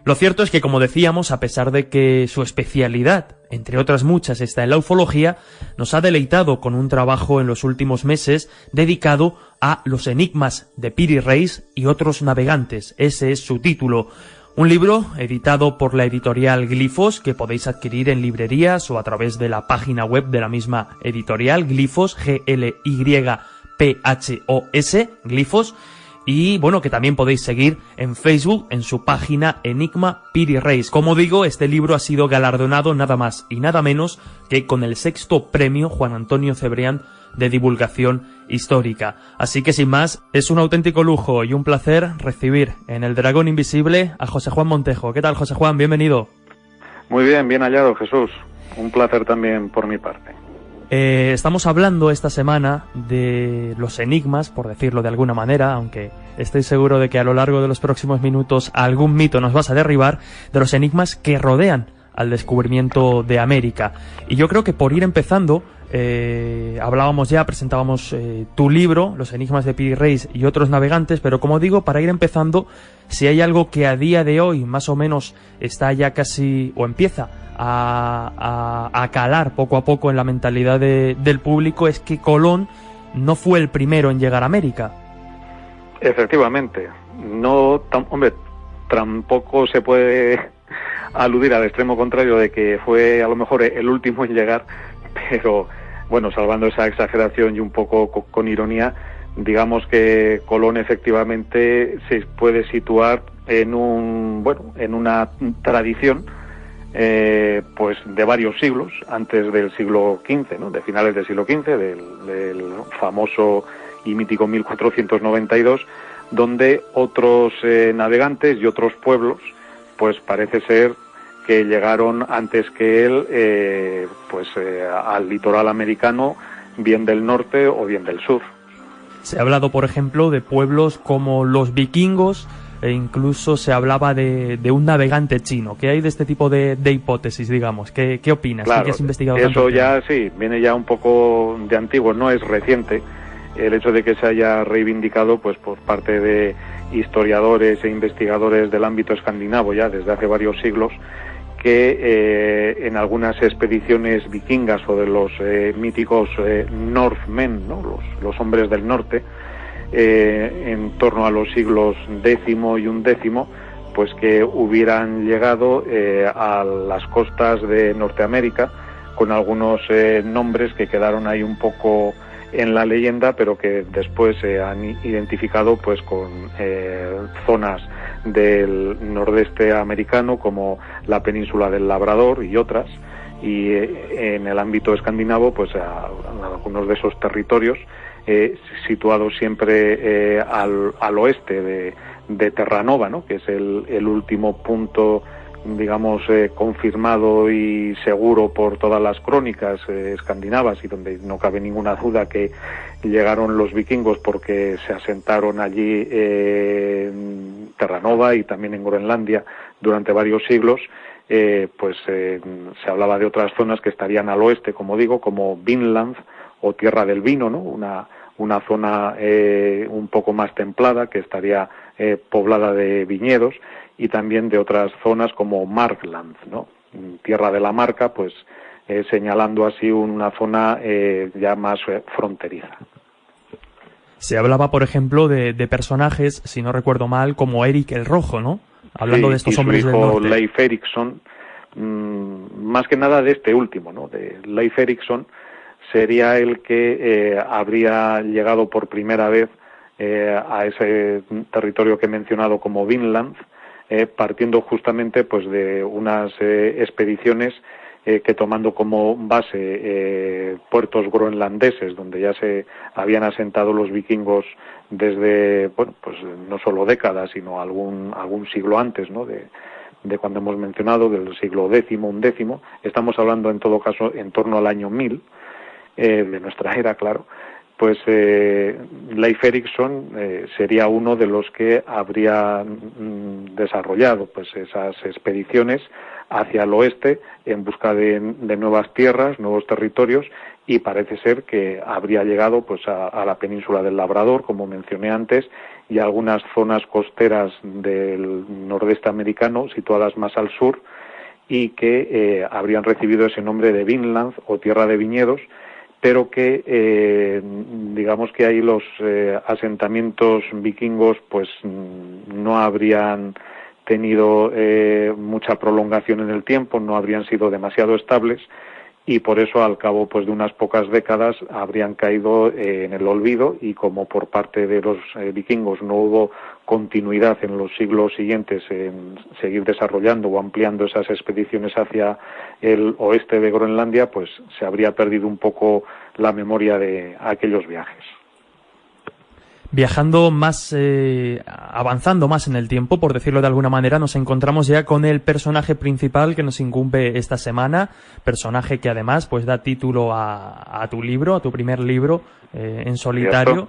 Lo cierto es que, como decíamos, a pesar de que su especialidad, entre otras muchas, está en la ufología, nos ha deleitado con un trabajo en los últimos meses dedicado a los enigmas de Piri Reis y otros navegantes. Ese es su título. Un libro editado por la editorial Glifos, que podéis adquirir en librerías o a través de la página web de la misma editorial, Glifos, G-L-Y-P-H-O-S, Glifos. Y bueno, que también podéis seguir en Facebook en su página Enigma Piri Reis. Como digo, este libro ha sido galardonado nada más y nada menos que con el 6º premio Juan Antonio Cebrián de divulgación histórica. Así que sin más, es un auténtico lujo y un placer recibir en El Dragón Invisible a José Juan Montejo. ¿Qué tal, José Juan? Bienvenido. Muy bien, bien hallado, Jesús. Un placer también por mi parte. Estamos hablando esta semana de los enigmas, por decirlo de alguna manera, aunque estoy seguro de que a lo largo de los próximos minutos algún mito nos vas a derribar, de los enigmas que rodean al descubrimiento de América. Y yo creo que por ir empezando, presentábamos tu libro, Los enigmas de Piri Reis y otros navegantes, pero como digo, para ir empezando, si hay algo que a día de hoy más o menos está ya casi, o empieza a calar poco a poco en la mentalidad del público, es que Colón no fue el primero en llegar a América. Efectivamente. Tampoco se puede aludir al extremo contrario de que fue a lo mejor el último en llegar, pero bueno, salvando esa exageración y un poco con ironía, digamos que Colón efectivamente se puede situar en una tradición pues de varios siglos antes del siglo XV, ¿no? De finales del siglo XV, del famoso y mítico 1492, donde otros navegantes y otros pueblos, pues parece ser que llegaron antes que él al litoral americano, bien del norte o bien del sur. Se ha hablado, por ejemplo, de pueblos como los vikingos, e incluso se hablaba de un navegante chino. ¿Qué hay de este tipo de hipótesis, digamos? ¿Qué opinas? Claro, ¿Qué has investigado eso tanto ya sí, viene ya un poco de antiguo, no es reciente el hecho de que se haya reivindicado pues por parte de historiadores e investigadores del ámbito escandinavo ya desde hace varios siglos, que en algunas expediciones vikingas o de los míticos Northmen, ¿no? Los hombres del norte, en torno a los siglos X y XI, pues que hubieran llegado a las costas de Norteamérica con algunos nombres que quedaron ahí un poco en la leyenda, pero que después se han identificado pues con zonas del nordeste americano como la península del Labrador y otras, y en el ámbito escandinavo pues a algunos de esos territorios situados siempre al oeste de Terranova, ¿no? Que es el último punto, digamos, confirmado y seguro por todas las crónicas escandinavas, y donde no cabe ninguna duda que llegaron los vikingos porque se asentaron allí en Terranova y también en Groenlandia durante varios siglos. Se hablaba de otras zonas que estarían al oeste, como digo, como Vinland o Tierra del Vino, ¿no? Una zona un poco más templada que estaría poblada de viñedos, y también de otras zonas como Markland, ¿no? Tierra de la Marca, pues señalando así una zona ya más fronteriza. Se hablaba, por ejemplo, de personajes, si no recuerdo mal, como Eric el Rojo, ¿no? Hablando de estos hombres del norte. Y su hijo Leif Erikson, más que nada de este último, ¿no? De Leif Erikson, sería el que habría llegado por primera vez a ese territorio que he mencionado como Vinland, partiendo justamente pues de unas expediciones que, tomando como base puertos groenlandeses donde ya se habían asentado los vikingos desde, bueno, pues no solo décadas, sino algún siglo antes, ¿no? De cuando hemos mencionado, del siglo X, XI, estamos hablando en todo caso en torno al año 1000 de nuestra era, claro, pues Leif Erikson sería uno de los que habría desarrollado pues esas expediciones hacia el oeste en busca de nuevas tierras, nuevos territorios, y parece ser que habría llegado pues a la península del Labrador, como mencioné antes, y a algunas zonas costeras del nordeste americano situadas más al sur, y que habrían recibido ese nombre de Vinland o tierra de viñedos, pero que digamos que ahí los asentamientos vikingos pues no habrían tenido mucha prolongación en el tiempo, no habrían sido demasiado estables, y por eso al cabo pues de unas pocas décadas habrían caído en el olvido, y como por parte de los vikingos no hubo continuidad en los siglos siguientes en seguir desarrollando o ampliando esas expediciones hacia el oeste de Groenlandia, pues se habría perdido un poco la memoria de aquellos viajes. Viajando más, avanzando más en el tiempo, por decirlo de alguna manera, nos encontramos ya con el personaje principal que nos incumbe esta semana, personaje que además pues da título a tu libro, a tu primer libro en solitario,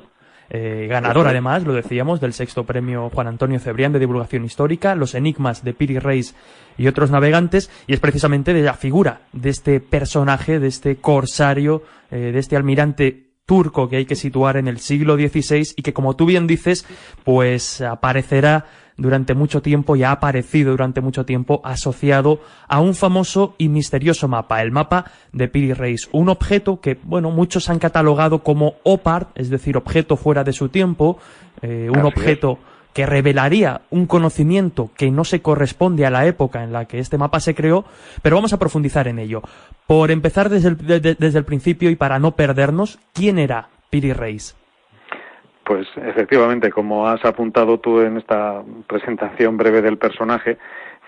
ganador además, lo decíamos, del 6º premio Juan Antonio Cebrián de divulgación histórica, Los enigmas de Piri Reis y otros navegantes, y es precisamente de la figura de este personaje, de este corsario, de este almirante turco que hay que situar en el siglo XVI y que, como tú bien dices, pues aparecerá durante mucho tiempo y ha aparecido durante mucho tiempo asociado a un famoso y misterioso mapa, el mapa de Piri Reis, un objeto que, bueno, muchos han catalogado como OPAR, es decir, objeto fuera de su tiempo, un objeto que revelaría un conocimiento que no se corresponde a la época en la que este mapa se creó, pero vamos a profundizar en ello. Por empezar desde el principio y para no perdernos, ¿quién era Piri Reis? Pues efectivamente, como has apuntado tú en esta presentación breve del personaje,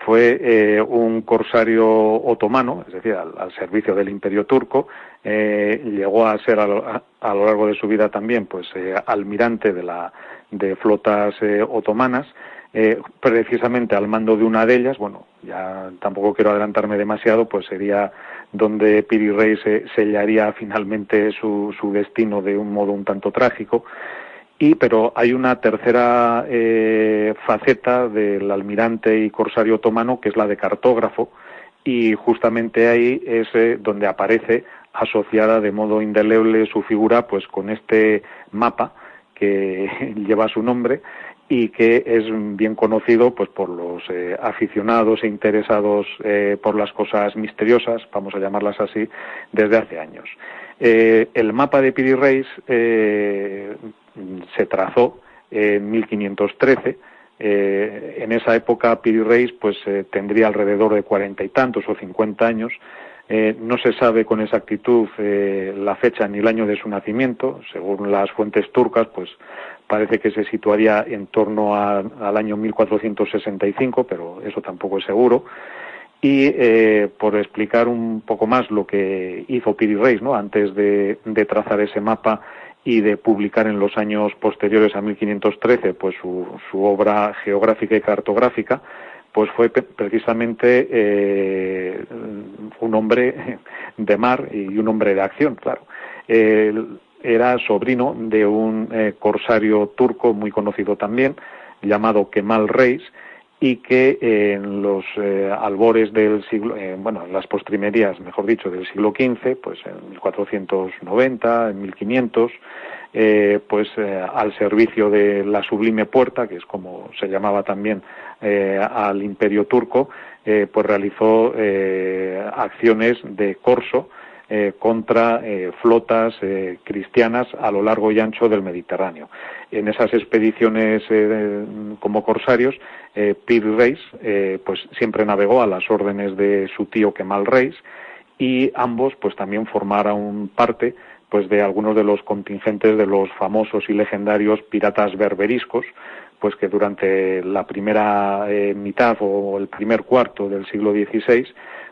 fue un corsario otomano, es decir, al servicio del Imperio Turco. Llegó a ser a lo largo de su vida también pues almirante de flotas otomanas, precisamente al mando de una de ellas. Bueno, ya tampoco quiero adelantarme demasiado, pues sería donde Piri Reis sellaría finalmente su destino de un modo un tanto trágico. Pero hay una tercera faceta del almirante y corsario otomano, que es la de cartógrafo, y justamente ahí es donde aparece asociada de modo indeleble su figura pues con este mapa que lleva su nombre y que es bien conocido pues por los aficionados e interesados por las cosas misteriosas, vamos a llamarlas así, desde hace años. El mapa de Piri Reis se trazó en 1513. En esa época Piri Reis pues tendría alrededor de 40 y tantos o 50 años. No se sabe con exactitud la fecha ni el año de su nacimiento. Según las fuentes turcas, pues parece que se situaría en torno al año 1465, pero eso tampoco es seguro. Y por explicar un poco más lo que hizo Piri Reis, ¿no?, antes de trazar ese mapa y de publicar en los años posteriores a 1513 pues su obra geográfica y cartográfica, pues fue precisamente un hombre de mar y un hombre de acción, claro. Era sobrino de un corsario turco muy conocido también, llamado Kemal Reis, y que en los albores del siglo, en las postrimerías, mejor dicho, del siglo XV, pues en 1490, en 1500, al servicio de la Sublime Puerta, que es como se llamaba también al Imperio Turco, pues realizó acciones de corso contra flotas cristianas a lo largo y ancho del Mediterráneo. En esas expediciones como corsarios, Piri Reis pues siempre navegó a las órdenes de su tío Kemal Reis, y ambos pues también formaron parte pues de algunos de los contingentes de los famosos y legendarios piratas berberiscos, pues que durante la primera mitad o el primer cuarto del siglo XVI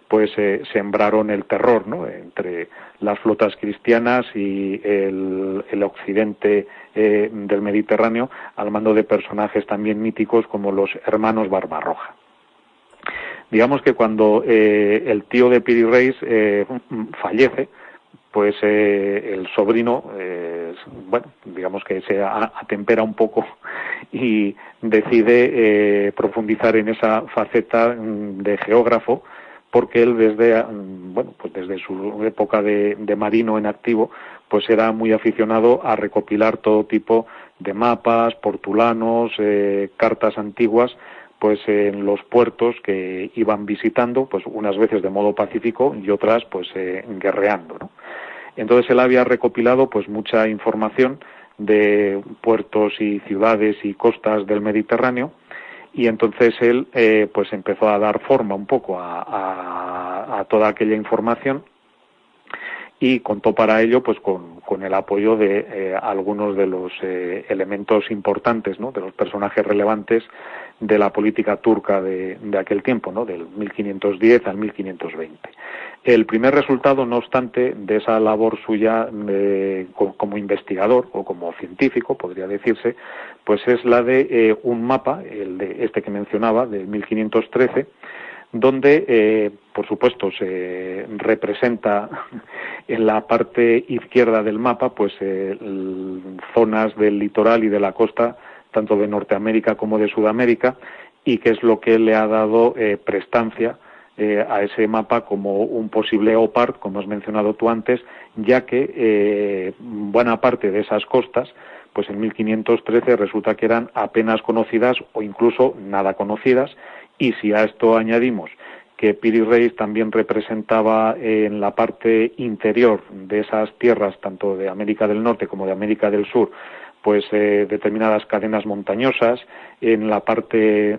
pues sembraron el terror, ¿no?, entre las flotas cristianas y el occidente del Mediterráneo, al mando de personajes también míticos como los hermanos Barbarroja. Digamos que cuando el tío de Piri Reis fallece, pues el sobrino, bueno, digamos que se atempera un poco y decide profundizar en esa faceta de geógrafo, porque él desde su época de marino en activo, pues era muy aficionado a recopilar todo tipo de mapas, portulanos, cartas antiguas, pues en los puertos que iban visitando, pues unas veces de modo pacífico y otras pues guerreando, ¿no? Entonces él había recopilado pues mucha información de puertos y ciudades y costas del Mediterráneo, y entonces él pues empezó a dar forma un poco a toda aquella información, y contó para ello pues con el apoyo de algunos de los elementos importantes, ¿no?, de los personajes relevantes de la política turca de aquel tiempo, ¿no?, del 1510 al 1520. El primer resultado, no obstante, de esa labor suya como investigador o como científico, podría decirse, pues es la de un mapa, el de este que mencionaba, de 1513, donde, por supuesto, se representa en la parte izquierda del mapa, pues zonas del litoral y de la costa, tanto de Norteamérica como de Sudamérica, y que es lo que le ha dado prestancia a ese mapa como un posible OPART, como has mencionado tú antes, ya que buena parte de esas costas, pues en 1513 resulta que eran apenas conocidas o incluso nada conocidas, y si a esto añadimos que Piri Reis también representaba en la parte interior de esas tierras, tanto de América del Norte como de América del Sur, pues determinadas cadenas montañosas, en la parte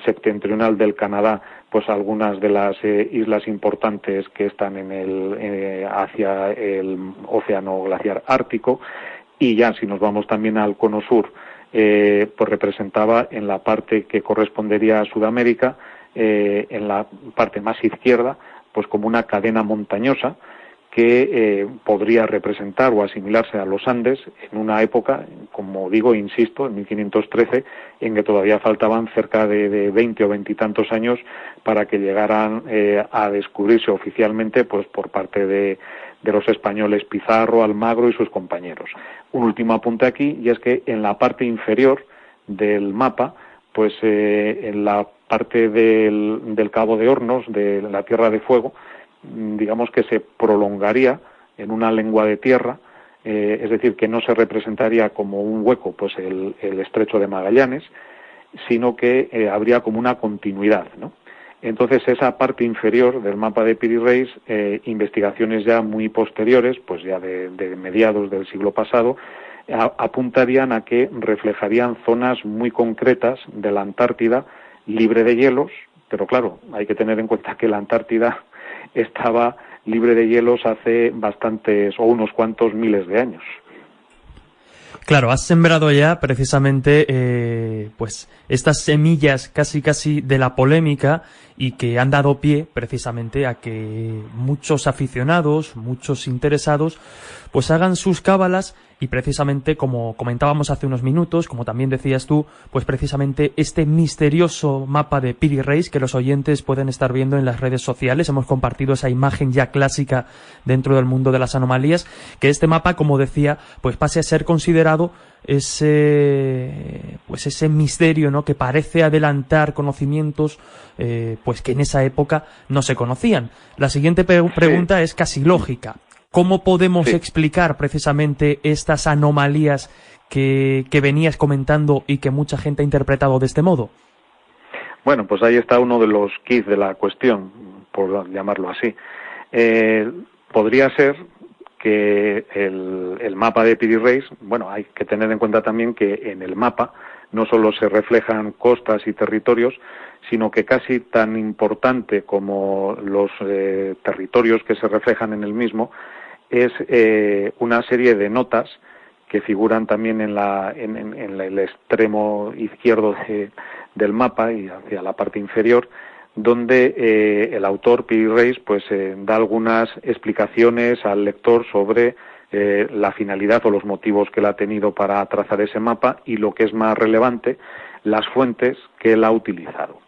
septentrional del Canadá, pues algunas de las islas importantes que están hacia el océano glaciar ártico, y ya si nos vamos también al cono sur, pues representaba en la parte que correspondería a Sudamérica, en la parte más izquierda, pues como una cadena montañosa que podría representar o asimilarse a los Andes en una época, como digo, insisto, en 1513, en que todavía faltaban cerca de 20 o 20 y tantos años para que llegaran a descubrirse oficialmente, pues por parte de los españoles Pizarro, Almagro y sus compañeros. Un último apunte aquí, y es que en la parte inferior del mapa, pues en la parte del Cabo de Hornos, de la Tierra de Fuego, digamos que se prolongaría en una lengua de tierra, es decir, que no se representaría como un hueco pues el estrecho de Magallanes, sino que habría como una continuidad, ¿no? Entonces esa parte inferior del mapa de Piri Reis, investigaciones ya muy posteriores, pues ya de mediados del siglo pasado, apuntarían a que reflejarían zonas muy concretas de la Antártida libre de hielos, pero claro, hay que tener en cuenta que la Antártida estaba libre de hielos hace bastantes o unos cuantos miles de años. Claro, has sembrado ya precisamente pues estas semillas casi de la polémica, y que han dado pie precisamente a que muchos aficionados, muchos interesados, pues hagan sus cábalas, y precisamente, como comentábamos hace unos minutos, como también decías tú, pues precisamente este misterioso mapa de Piri Reis, que los oyentes pueden estar viendo en las redes sociales. Hemos compartido esa imagen ya clásica dentro del mundo de las anomalías, que este mapa, como decía, pues pase a ser considerado ese misterio, ¿no?, que parece adelantar conocimientos pues que en esa época no se conocían. La siguiente pregunta es casi lógica. ¿Cómo podemos explicar precisamente estas anomalías que venías comentando y que mucha gente ha interpretado de este modo? Bueno, pues ahí está uno de los quid de la cuestión, por llamarlo así. Podría ser que el mapa de Piri Reis, bueno, hay que tener en cuenta también que en el mapa no solo se reflejan costas y territorios, sino que casi tan importante como los territorios que se reflejan en el mismo es una serie de notas que figuran también en el extremo izquierdo del mapa y hacia la parte inferior, donde el autor Piri Reis pues da algunas explicaciones al lector sobre la finalidad o los motivos que él ha tenido para trazar ese mapa, y lo que es más relevante, las fuentes que él ha utilizado.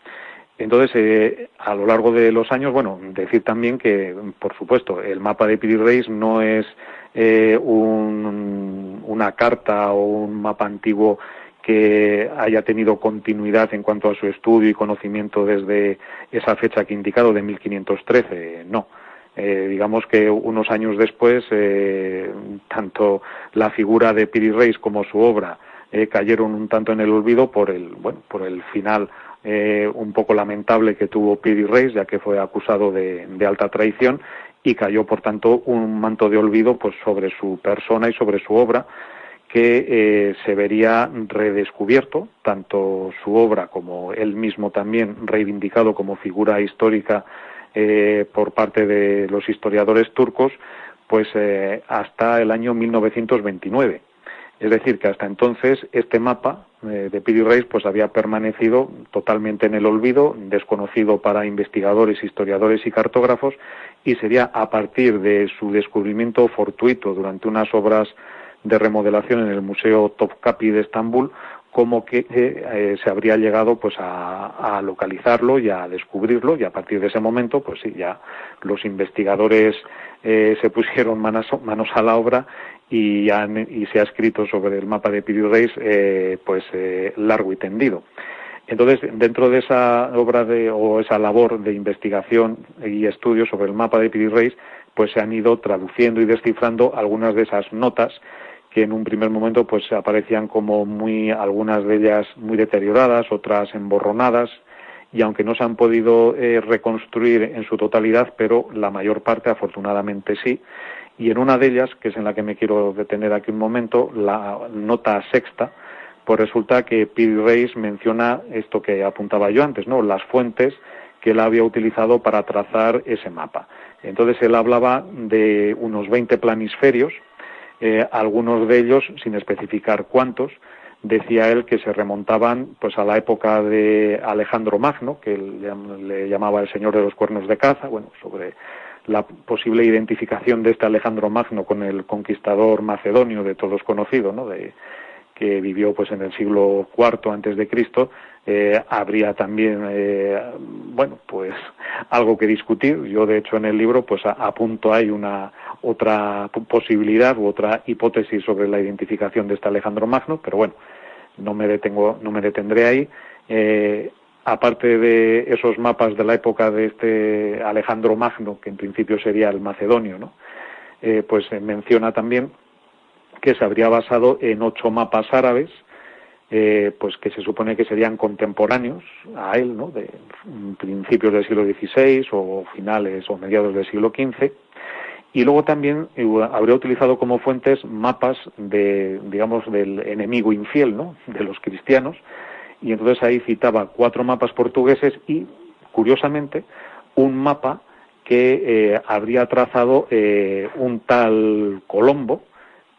Entonces, a lo largo de los años, bueno, decir también que, por supuesto, el mapa de Piri Reis no es una carta o un mapa antiguo que haya tenido continuidad en cuanto a su estudio y conocimiento desde esa fecha que he indicado, de 1513, no. Digamos que unos años después, tanto la figura de Piri Reis como su obra cayeron un tanto en el olvido por el final un poco lamentable que tuvo Piri Reis, ya que fue acusado de alta traición, y cayó, por tanto, un manto de olvido pues sobre su persona y sobre su obra, que se vería redescubierto, tanto su obra como él mismo también reivindicado como figura histórica por parte de los historiadores turcos, pues hasta el año 1929. Es decir, que hasta entonces este mapa de Piri Reis pues había permanecido totalmente en el olvido, desconocido para investigadores, historiadores y cartógrafos, y sería a partir de su descubrimiento fortuito durante unas obras de remodelación en el Museo Topkapi de Estambul, como que se habría llegado pues a localizarlo y a descubrirlo, y a partir de ese momento pues sí, ya los investigadores se pusieron manos a la obra y se ha escrito sobre el mapa de Piri Reis largo y tendido. Entonces, dentro de esa obra o esa labor de investigación y estudio sobre el mapa de Piri Reis, pues se han ido traduciendo y descifrando algunas de esas notas que en un primer momento pues aparecían como algunas de ellas muy deterioradas, otras emborronadas, y aunque no se han podido reconstruir en su totalidad, pero la mayor parte afortunadamente sí. Y en una de ellas, que es en la que me quiero detener aquí un momento, la nota sexta, pues resulta que Piri Reis menciona esto que apuntaba yo antes, ¿no? Las fuentes que él había utilizado para trazar ese mapa. Entonces él hablaba de unos 20 planisferios, algunos de ellos, sin especificar cuántos, decía él que se remontaban pues a la época de Alejandro Magno, que él le llamaba el señor de los cuernos de caza, bueno, sobre la posible identificación de este Alejandro Magno con el conquistador macedonio de todos conocido, ¿no? Que vivió pues en el siglo IV antes de Cristo, habría también pues algo que discutir. Yo de hecho en el libro pues apunto hay una otra posibilidad u otra hipótesis sobre la identificación de este Alejandro Magno, pero bueno, no me detendré ahí. Aparte de esos mapas de la época de este Alejandro Magno, que en principio sería el macedonio, ¿no? Pues menciona también que se habría basado en 8 mapas árabes, pues que se supone que serían contemporáneos a él, ¿no? De principios del siglo XVI o finales o mediados del siglo XV. Y luego también habría utilizado como fuentes mapas del enemigo infiel, ¿no? De los cristianos. Y entonces ahí citaba 4 mapas portugueses y, curiosamente, un mapa que habría trazado un tal Colombo,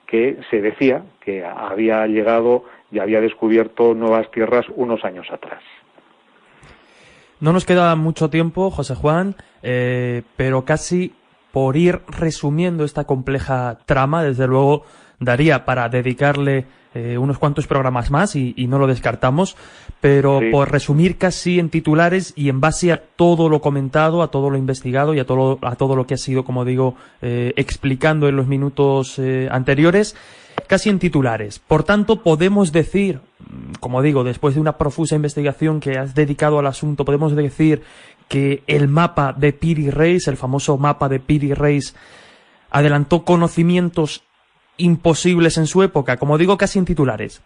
que se decía que había llegado y había descubierto nuevas tierras unos años atrás. No nos queda mucho tiempo, José Juan, pero casi por ir resumiendo esta compleja trama, desde luego daría para dedicarle unos cuantos programas más y no lo descartamos, pero sí, por resumir casi en titulares y en base a todo lo comentado, a todo lo investigado y a todo lo que ha sido, como digo, explicando en los minutos anteriores, casi en titulares. Por tanto, podemos decir, como digo, después de una profusa investigación que has dedicado al asunto, podemos decir que el mapa de Piri Reis, el famoso mapa de Piri Reis, adelantó conocimientos imposibles en su época, como digo, casi en titulares.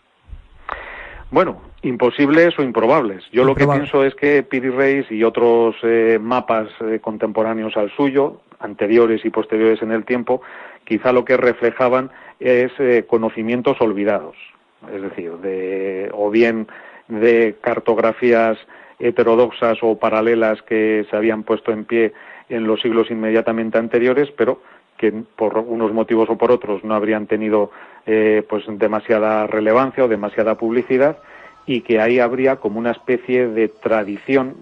Bueno, imposibles o improbables. Yo lo que pienso es que Piri Reis y otros mapas contemporáneos al suyo, anteriores y posteriores en el tiempo, quizá lo que reflejaban es conocimientos olvidados, es decir, o bien de cartografías heterodoxas o paralelas que se habían puesto en pie en los siglos inmediatamente anteriores, pero que por unos motivos o por otros no habrían tenido demasiada relevancia o demasiada publicidad, y que ahí habría como una especie de tradición,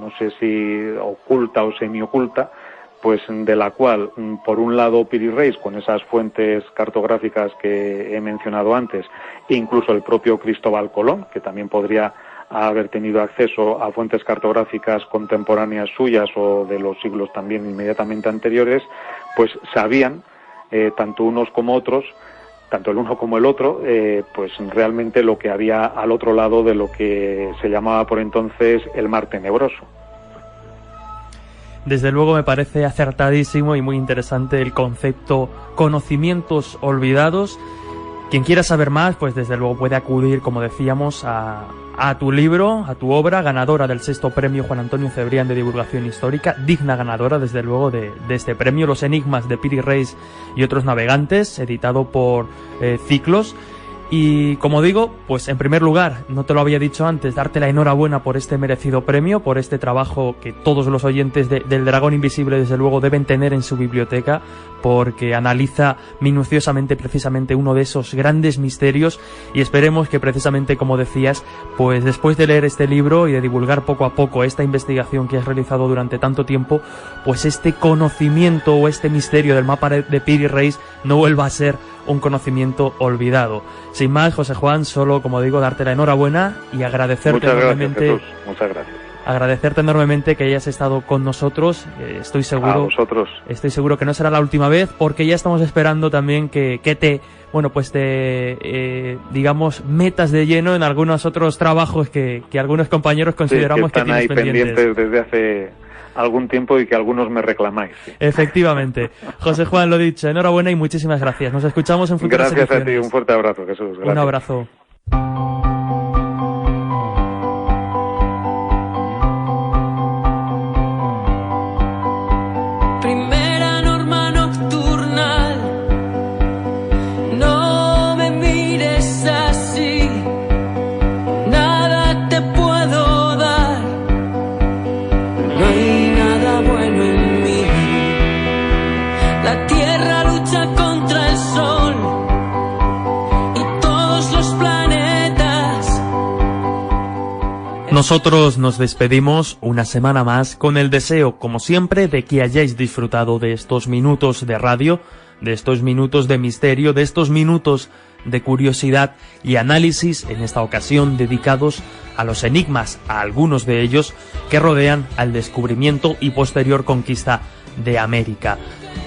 no sé si oculta o semioculta, pues de la cual, por un lado, Piri Reis, con esas fuentes cartográficas que he mencionado antes, e incluso el propio Cristóbal Colón, que también podría a haber tenido acceso a fuentes cartográficas contemporáneas suyas o de los siglos también inmediatamente anteriores, pues sabían, tanto unos como otros, tanto el uno como el otro, pues realmente lo que había al otro lado de lo que se llamaba por entonces el Mar Tenebroso. Desde luego me parece acertadísimo y muy interesante el concepto conocimientos olvidados. Quien quiera saber más, pues desde luego puede acudir, como decíamos, a tu libro, a tu obra, ganadora del 6º premio Juan Antonio Cebrián de Divulgación Histórica, digna ganadora desde luego de este premio, Los enigmas de Piri Reis y otros navegantes, editado por Ciclos. Y como digo, pues en primer lugar, no te lo había dicho antes, darte la enhorabuena por este merecido premio, por este trabajo que todos los oyentes del Dragón Invisible desde luego deben tener en su biblioteca, porque analiza minuciosamente precisamente uno de esos grandes misterios, y esperemos que precisamente, como decías, pues después de leer este libro y de divulgar poco a poco esta investigación que has realizado durante tanto tiempo, pues este conocimiento o este misterio del mapa de Piri Reis no vuelva a ser un conocimiento olvidado. Sin más, José Juan, solo, como digo, darte la enhorabuena y agradecerte enormemente. Jesús. Muchas gracias. Agradecerte enormemente que hayas estado con nosotros. Estoy seguro. A vosotros. Estoy seguro que no será la última vez, porque ya estamos esperando también que te digamos, metas de lleno en algunos otros trabajos que algunos compañeros consideramos que tienes pendientes. Están ahí pendientes desde hace algún tiempo y que algunos me reclamáis. Sí. Efectivamente. José Juan, lo dicho, enhorabuena y muchísimas gracias. Nos escuchamos en futuras ediciones. Gracias a ti, un fuerte abrazo, Jesús. Gracias. Un abrazo. Primera norma nocturnal, no me mires así, nada te puedo dar, no hay nada bueno en mí, la tierra lucha contra el sol y todos los planetas. Nosotros nos despedimos una semana más con el deseo, como siempre, de que hayáis disfrutado de estos minutos de radio, de estos minutos de misterio, de estos minutos de curiosidad y análisis, en esta ocasión dedicados a los enigmas, a algunos de ellos, que rodean al descubrimiento y posterior conquista de América.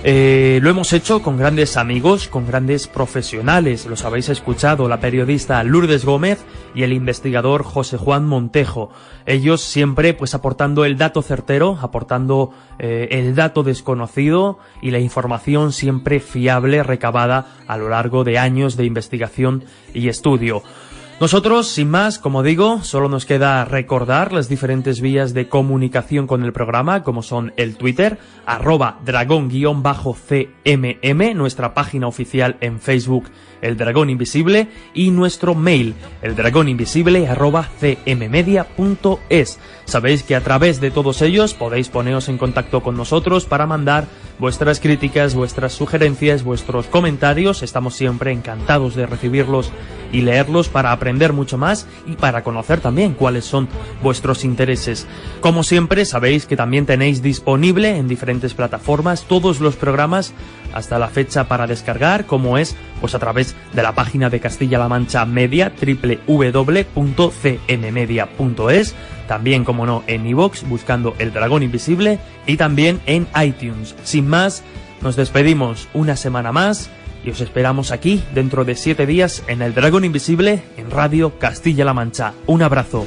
Lo hemos hecho con grandes amigos, con grandes profesionales, los habéis escuchado, la periodista Lourdes Gómez y el investigador José Juan Montejo. Ellos siempre pues aportando el dato certero, aportando el dato desconocido y la información siempre fiable recabada a lo largo de años de investigación y estudio. Nosotros, sin más, como digo, solo nos queda recordar las diferentes vías de comunicación con el programa, como son el Twitter, @dragón_cmm, nuestra página oficial en Facebook, El Dragón Invisible, y nuestro mail, eldragoninvisible@cmmedia.es. Sabéis que a través de todos ellos podéis poneros en contacto con nosotros para mandar vuestras críticas, vuestras sugerencias, vuestros comentarios. Estamos siempre encantados de recibirlos y leerlos para aprender mucho más y para conocer también cuáles son vuestros intereses. Como siempre, sabéis que también tenéis disponible en diferentes plataformas todos los programas hasta la fecha para descargar, como es pues a través de la página de Castilla-La Mancha Media, www.cmmedia.es, también, como no, en iVoox, buscando El Dragón Invisible, y también en iTunes. Sin más, nos despedimos una semana más y os esperamos aquí dentro de 7 días en El Dragón Invisible en Radio Castilla-La Mancha. Un abrazo.